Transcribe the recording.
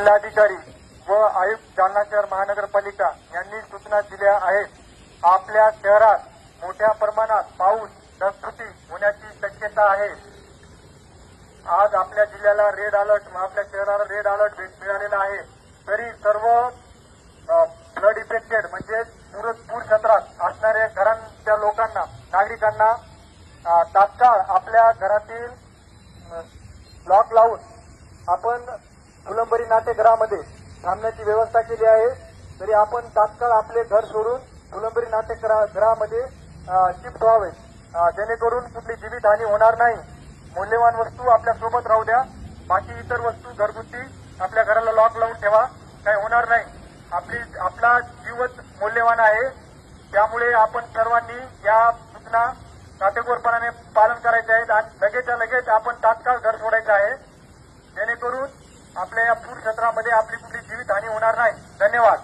जिल्हाधिकारी व आयुक्त जालना शहर महानगरपालिका यांनी सूचना दिल्या आहेत. आपल्या शहरात मोठ्या प्रमाणात पाऊस ढगफुटी होण्याची शक्यता आहे. आज आपल्या जिल्ह्याला रेड अलर्ट, आपल्या शहराला रेड अलर्ट मिळालेला आहे. तरी सर्व फ्लड इफेक्टेड म्हणजे पूर क्षेत्रात असणाऱ्या घरांच्या लोकांना, नागरिकांना तात्काळ आपल्या घरातील लॉक लावून आपण फुलंबरी नाट्यगृहामध्ये थांबण्याची व्यवस्था केली आहे. तरी आपण तात्काळ आपले घर सोडून फुलंबरी नाट्यगृहामध्ये शिफ्ट व्हावे, जेणेकरून कुठली जीवितहानी होणार नाही. मौल्यवान वस्तू आपल्या सोबत राहू द्या. बाकी इतर वस्तू घरगुती आपल्या घराला लॉक लावून ठेवा, काही होणार नाही. आपला जीवच मौल्यवान आहे. त्यामुळे आपण सर्वांनी या सूचना काटेकोरपणाने पालन करायचे आहेत आणि लगेचच्या लगेच आपण तात्काळ घर सोडायचे आहे, जेणेकरून आपल्या या पूर क्षेत्रामध्ये आपली कुठली जीवितहानी होणार नाही. धन्यवाद.